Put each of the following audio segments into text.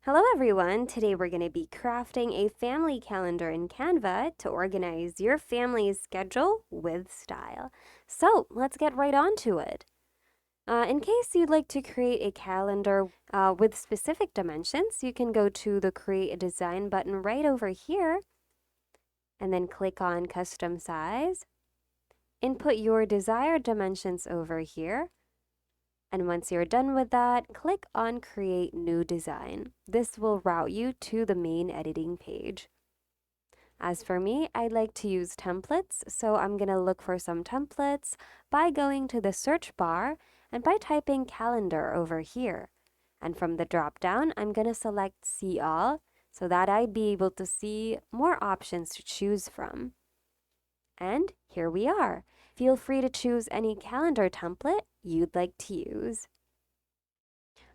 Hello everyone! Today we're going to be crafting a family calendar in Canva to organize your family's schedule with style. So let's get right on to it. In case you'd like to create a calendar with specific dimensions, you can go to the Create a Design button right over here and then click on Custom Size. Input your desired dimensions over here. And once you're done with that, click on Create New Design. This will route you to the main editing page. As for me, I like to use templates, so I'm going to look for some templates by going to the search bar and by typing calendar over here. And from the drop down, I'm going to select See All so that I'd be able to see more options to choose from. And here we are. Feel free to choose any calendar template you'd like to use.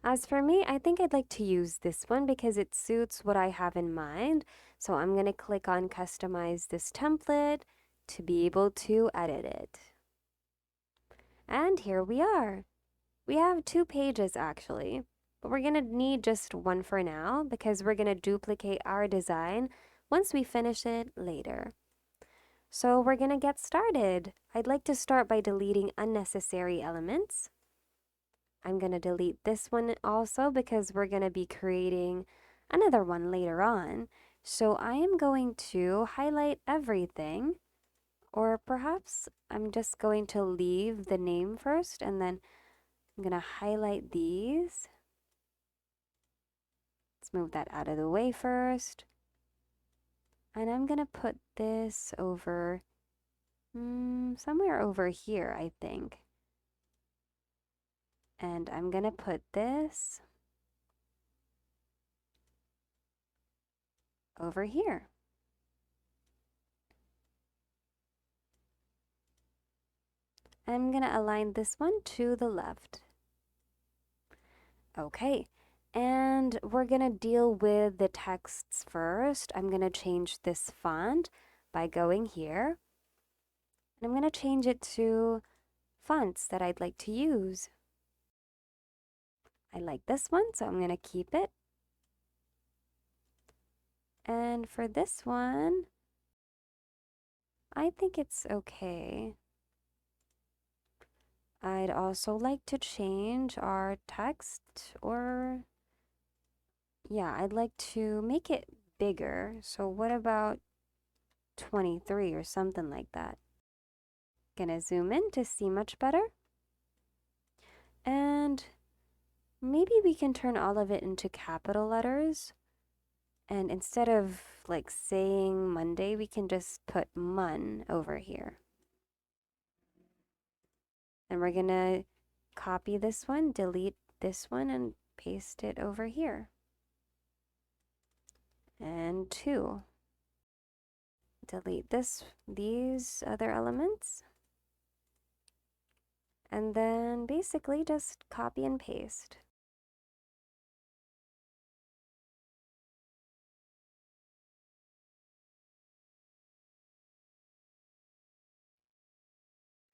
As for me, I think I'd like to use this one because it suits what I have in mind. So I'm going to click on Customize this template to be able to edit it. And here we are. We have 2 pages actually, but we're going to need just one for now because we're going to duplicate our design once we finish it later. So we're going to get started. I'd like to start by deleting unnecessary elements. I'm going to delete this one also because we're going to be creating another one later on. So I am going to highlight everything, or perhaps I'm just going to leave the name first and then I'm going to highlight these. Let's move that out of the way first. And I'm going to put this over somewhere over here, I think. And I'm going to put this over here. I'm going to align this one to the left. Okay, and we're going to deal with the texts first. I'm going to change this font by going here. And I'm going to change it to fonts that I'd like to use. I like this one, so I'm going to keep it. And for this one, I think it's okay. I'd also like to change our text, or yeah, I'd like to make it bigger. So what about 23 or something like that? Gonna zoom in to see much better. And maybe we can turn all of it into capital letters. And instead of like saying Monday, we can just put Mun over here. And we're gonna copy this one, delete this one, and paste it over here. And 2. Delete these other elements. And then basically just copy and paste.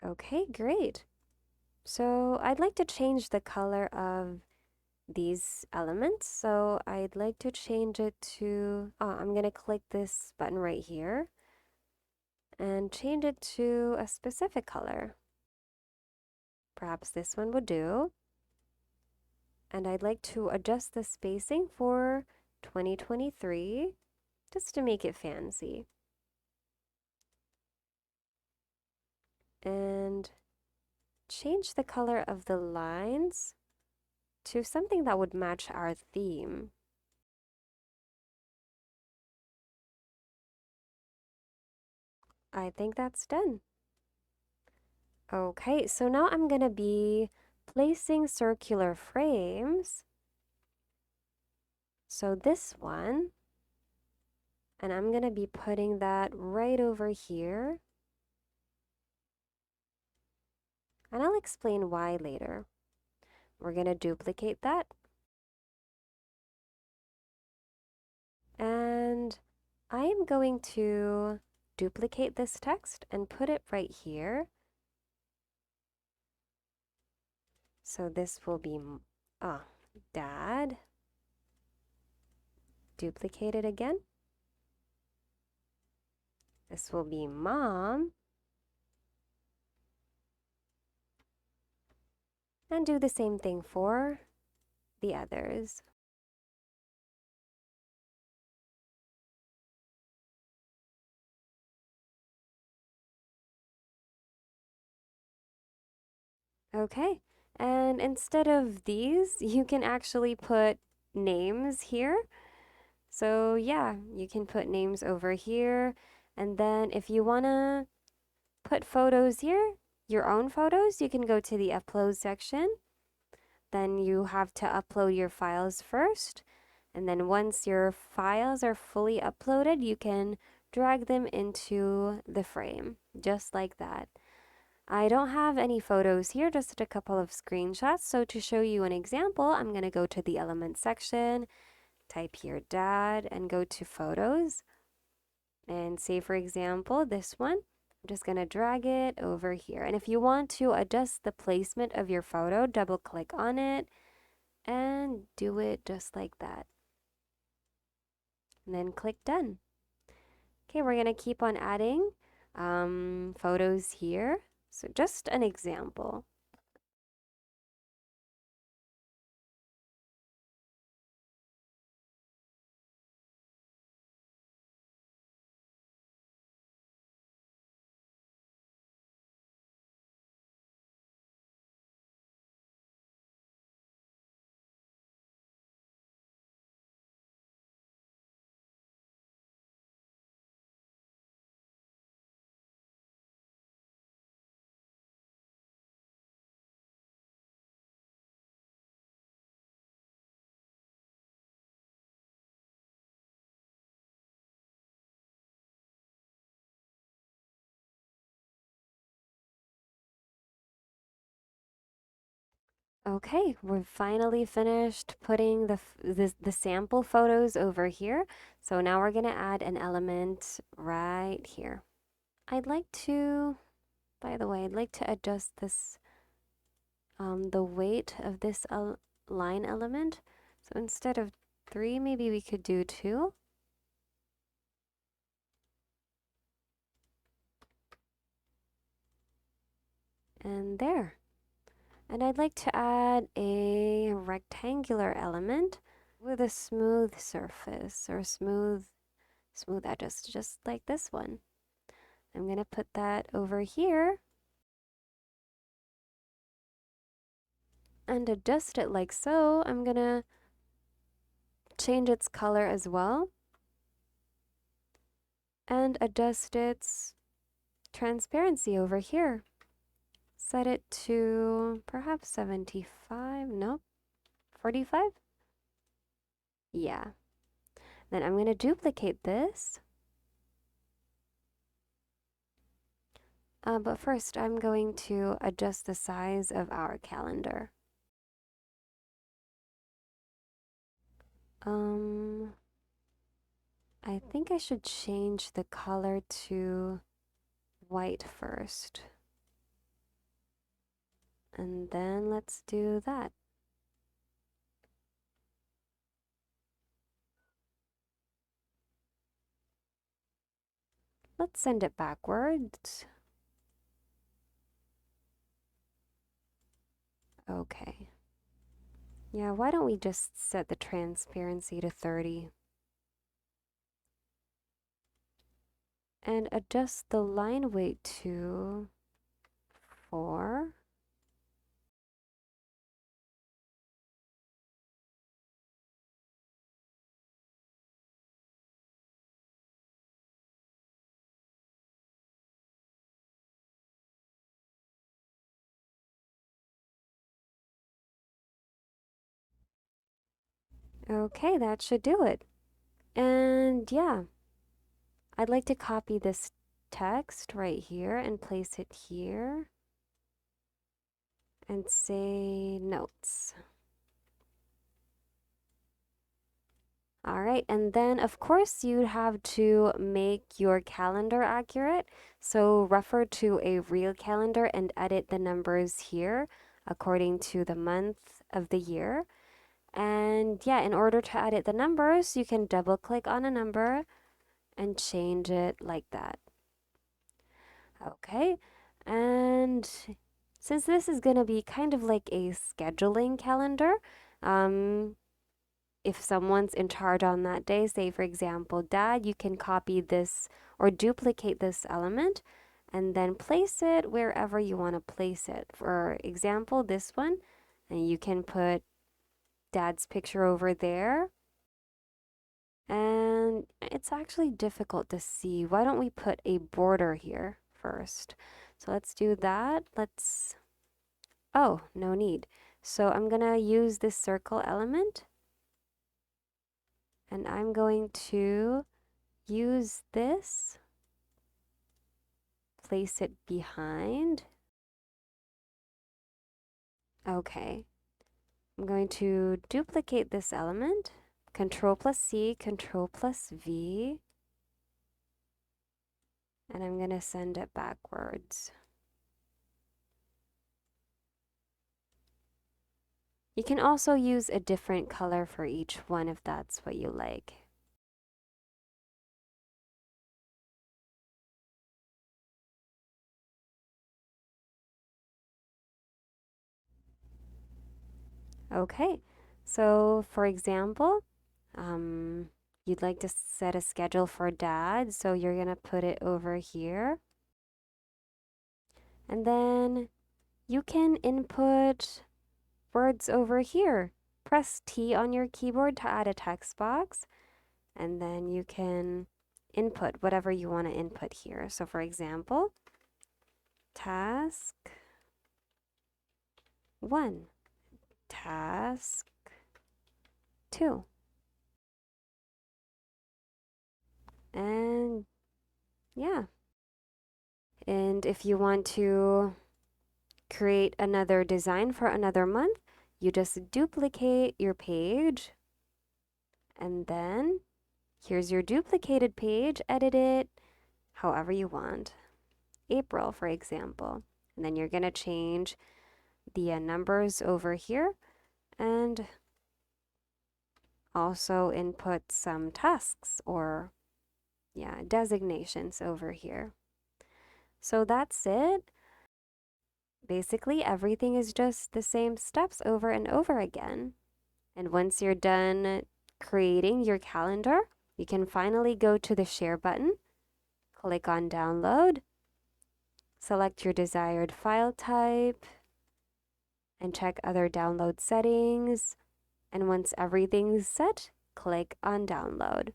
Okay, great. So I'd like to change the color of these elements. So I'd like to change it to, I'm going to click this button right here and change it to a specific color. Perhaps this one would do. And I'd like to adjust the spacing for 2023 just to make it fancy. And change the color of the lines to something that would match our theme. I think that's done. Okay, so now I'm going to be placing circular frames. So this one, and I'm going to be putting that right over here. And I'll explain why later. We're going to duplicate that. And I am going to duplicate this text and put it right here. So this will be Dad. Duplicate it again. This will be mom. And do the same thing for the others. Okay, and instead of these, you can actually put names here. So yeah, you can put names over here. And then if you want to put photos here, your own photos, you can go to the upload section. Then you have to upload your files first. And then once your files are fully uploaded, you can drag them into the frame, just like that. I don't have any photos here, just a couple of screenshots. So to show you an example, I'm going to go to the element section, type here dad, and go to photos. And say, for example, this one. I'm just going to drag it over here. And if you want to adjust the placement of your photo, double click on it and do it just like that. And then click done. Okay, we're going to keep on adding photos here. So just an example. Okay, we're finally finished putting the sample photos over here. So now we're going to add an element right here. I'd like to, by the way, I'd like to adjust this, the weight of this line element. So instead of 3, maybe we could do 2. And there. And I'd like to add a rectangular element with a smooth surface or smooth edges, just like this one. I'm going to put that over here and adjust it like so. I'm going to change its color as well and adjust its transparency over here. Set it to perhaps 75, nope, 45? Yeah. Then I'm going to duplicate this. But first, I'm going to adjust the size of our calendar. I think I should change the color to white first. And then let's do that. Let's send it backwards. Okay. Yeah, why don't we just set the transparency to 30? And adjust the line weight to 4. Okay, that should do it. And yeah, I'd like to copy this text right here and place it here and say notes. All right, and then of course you'd have to make your calendar accurate. So refer to a real calendar and edit the numbers here according to the month of the year. And yeah, in order to edit the numbers, you can double click on a number and change it like that. Okay, and since this is going to be kind of like a scheduling calendar, if someone's in charge on that day, say for example, dad, you can copy this or duplicate this element and then place it wherever you want to place it. For example, this one, and you can put dad's picture over there. And it's actually difficult to see. Why don't we put a border here first? So let's do that. Oh, no need. So I'm gonna use this circle element and I'm going to use this, place it behind. Okay, I'm going to duplicate this element, Control plus C, Control plus V, and I'm going to send it backwards. You can also use a different color for each one if that's what you like. Okay, so for example, you'd like to set a schedule for dad, so you're gonna put it over here. And then you can input words over here. Press T on your keyboard to add a text box, and then you can input whatever you want to input here. So for example, task 1, task 2. And yeah. And if you want to create another design for another month, you just duplicate your page. And then here's your duplicated page. Edit it however you want. April, for example. And then you're going to change the numbers over here and also input some tasks or designations over here. So that's it. Basically, everything is just the same steps over and over again. And once you're done creating your calendar, you can finally go to the share button, click on download, select your desired file type, and check other download settings. And once everything's set, click on download.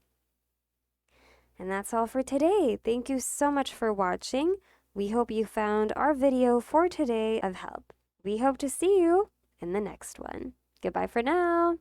And that's all for today. Thank you so much for watching. We hope you found our video for today of help. We hope to see you in the next one. Goodbye for now.